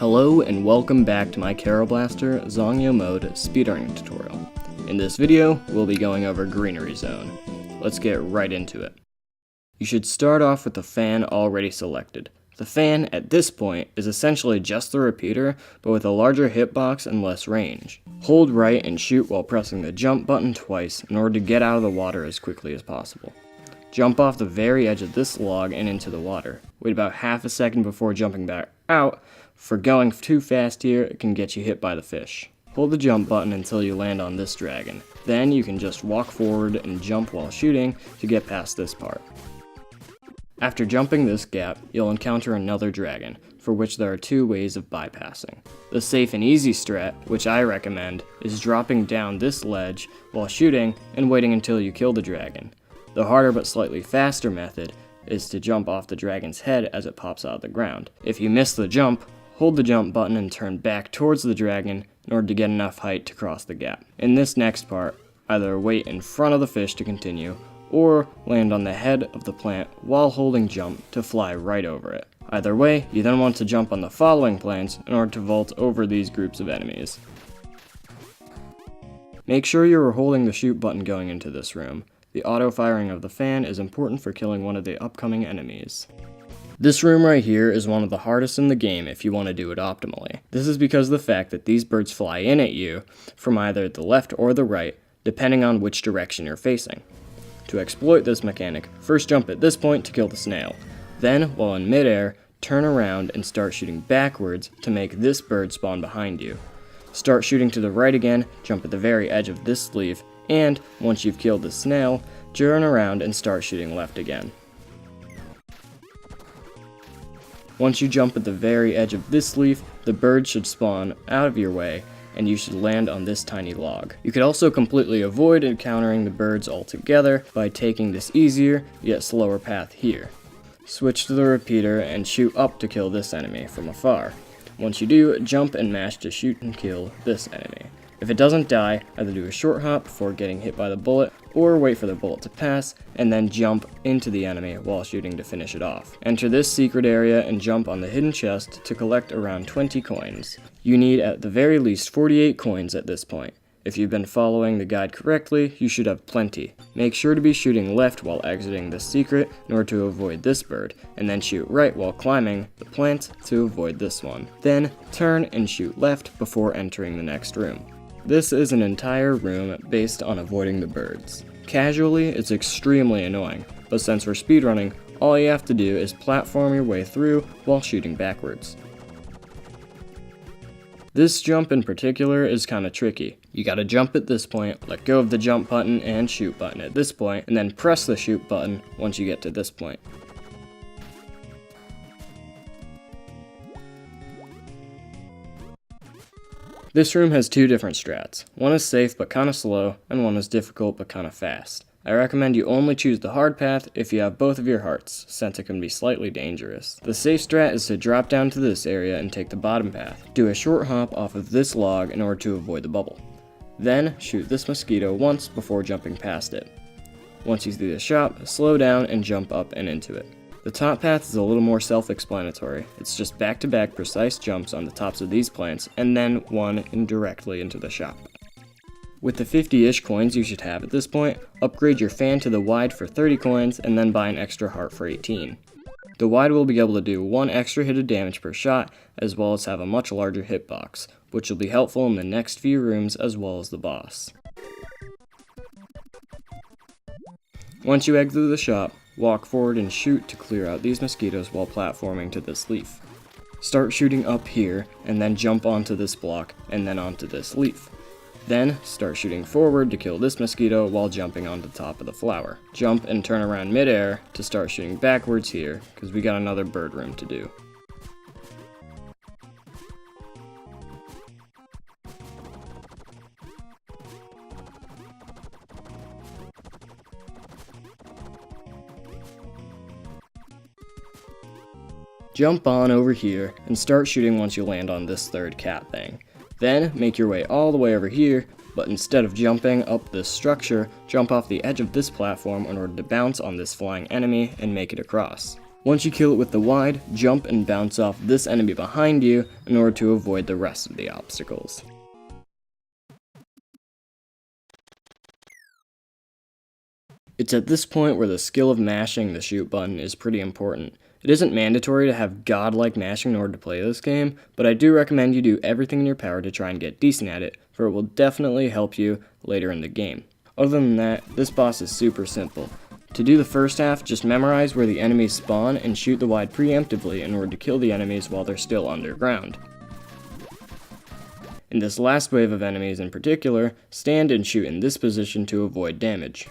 Hello and welcome back to my Kero Blaster Zangyou mode speedrunning tutorial. In this video, we'll be going over Greenery Zone. Let's get right into it. You should start off with the fan already selected. The fan, at this point, is essentially just the repeater, but with a larger hitbox and less range. Hold right and shoot while pressing the jump button twice in order to get out of the water as quickly as possible. Jump off the very edge of this log and into the water. Wait about half a second before jumping back out. For going too fast here, it can get you hit by the fish. Hold the jump button until you land on this dragon. Then you can just walk forward and jump while shooting to get past this part. After jumping this gap, you'll encounter another dragon, for which there are two ways of bypassing. The safe and easy strat, which I recommend, is dropping down this ledge while shooting and waiting until you kill the dragon. The harder but slightly faster method is to jump off the dragon's head as it pops out of the ground. If you miss the jump, hold the jump button and turn back towards the dragon in order to get enough height to cross the gap. In this next part, either wait in front of the fish to continue, or land on the head of the plant while holding jump to fly right over it. Either way, you then want to jump on the following plants in order to vault over these groups of enemies. Make sure you are holding the shoot button going into this room. The auto-firing of the fan is important for killing one of the upcoming enemies. This room right here is one of the hardest in the game if you want to do it optimally. This is because of the fact that these birds fly in at you from either the left or the right, depending on which direction you're facing. To exploit this mechanic, first jump at this point to kill the snail. Then, while in midair, turn around and start shooting backwards to make this bird spawn behind you. Start shooting to the right again, jump at the very edge of this leaf, and, once you've killed the snail, turn around and start shooting left again. Once you jump at the very edge of this leaf, the bird should spawn out of your way, and you should land on this tiny log. You could also completely avoid encountering the birds altogether by taking this easier, yet slower path here. Switch to the repeater and shoot up to kill this enemy from afar. Once you do, jump and mash to shoot and kill this enemy. If it doesn't die, either do a short hop before getting hit by the bullet, or wait for the bullet to pass, and then jump into the enemy while shooting to finish it off. Enter this secret area and jump on the hidden chest to collect around 20 coins. You need at the very least 48 coins at this point. If you've been following the guide correctly, you should have plenty. Make sure to be shooting left while exiting this secret in order to avoid this bird, and then shoot right while climbing the plant to avoid this one. Then turn and shoot left before entering the next room. This is an entire room based on avoiding the birds. Casually, it's extremely annoying, but since we're speedrunning, all you have to do is platform your way through while shooting backwards. This jump in particular is kinda tricky. You gotta jump at this point, let go of the jump button and shoot button at this point, and then press the shoot button once you get to this point. This room has two different strats. One is safe but kinda slow, and one is difficult but kinda fast. I recommend you only choose the hard path if you have both of your hearts, since it can be slightly dangerous. The safe strat is to drop down to this area and take the bottom path. Do a short hop off of this log in order to avoid the bubble. Then, shoot this mosquito once before jumping past it. Once you see the shop, slow down and jump up and into it. The top path is a little more self-explanatory. It's just back-to-back precise jumps on the tops of these plants, and then one indirectly into the shop. With the 50-ish coins you should have at this point, upgrade your fan to the wide for 30 coins, and then buy an extra heart for 18. The wide will be able to do 1 extra hit of damage per shot, as well as have a much larger hitbox, which will be helpful in the next few rooms as well as the boss. Once you exit the shop, walk forward and shoot to clear out these mosquitoes while platforming to this leaf. Start shooting up here, and then jump onto this block, and then onto this leaf. Then, start shooting forward to kill this mosquito while jumping onto the top of the flower. Jump and turn around midair to start shooting backwards here, because we got another bird room to do. Jump on over here and start shooting once you land on this third cat thing. Then make your way all the way over here, but instead of jumping up this structure, jump off the edge of this platform in order to bounce on this flying enemy and make it across. Once you kill it with the wide, jump and bounce off this enemy behind you in order to avoid the rest of the obstacles. It's at this point where the skill of mashing the shoot button is pretty important. It isn't mandatory to have godlike mashing in order to play this game, but I do recommend you do everything in your power to try and get decent at it, for it will definitely help you later in the game. Other than that, this boss is super simple. To do the first half, just memorize where the enemies spawn and shoot the wide preemptively in order to kill the enemies while they're still underground. In this last wave of enemies in particular, stand and shoot in this position to avoid damage.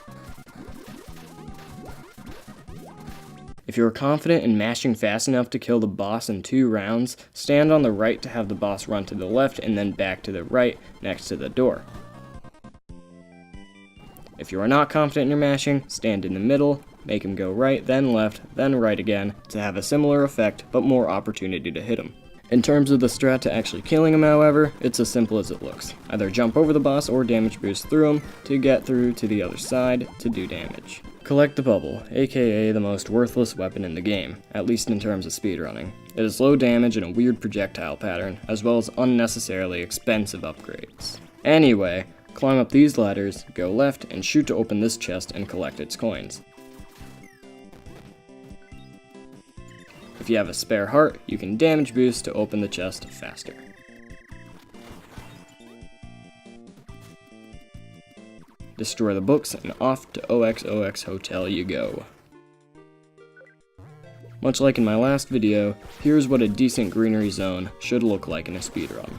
If you are confident in mashing fast enough to kill the boss in 2 rounds, stand on the right to have the boss run to the left and then back to the right next to the door. If you are not confident in your mashing, stand in the middle, make him go right, then left, then right again to have a similar effect but more opportunity to hit him. In terms of the strat to actually killing him, however, it's as simple as it looks. Either jump over the boss or damage boost through him to get through to the other side to do damage. Collect the bubble, aka the most worthless weapon in the game, at least in terms of speedrunning. It is low damage and a weird projectile pattern, as well as unnecessarily expensive upgrades. Anyway, climb up these ladders, go left, and shoot to open this chest and collect its coins. If you have a spare heart, you can damage boost to open the chest faster. Destroy the books, and off to OXOX Hotel you go. Much like in my last video, here's what a decent greenery zone should look like in a speedrun.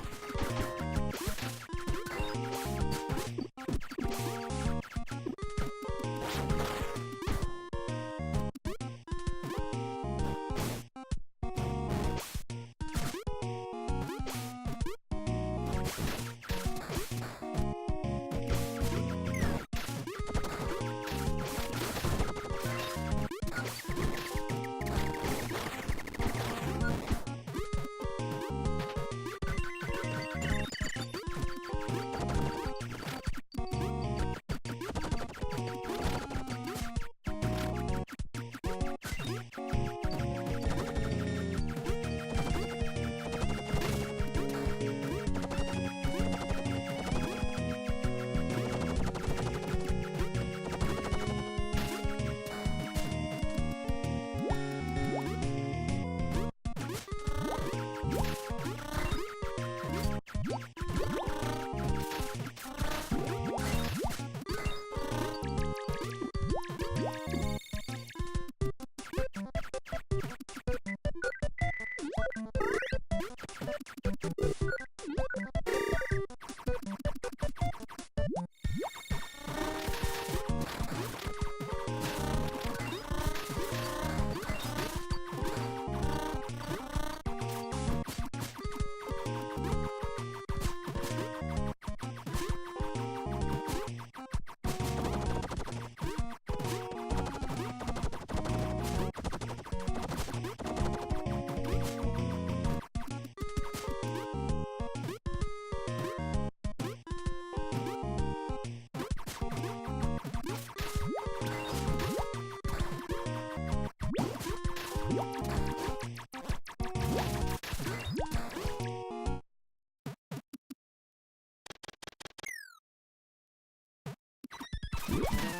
You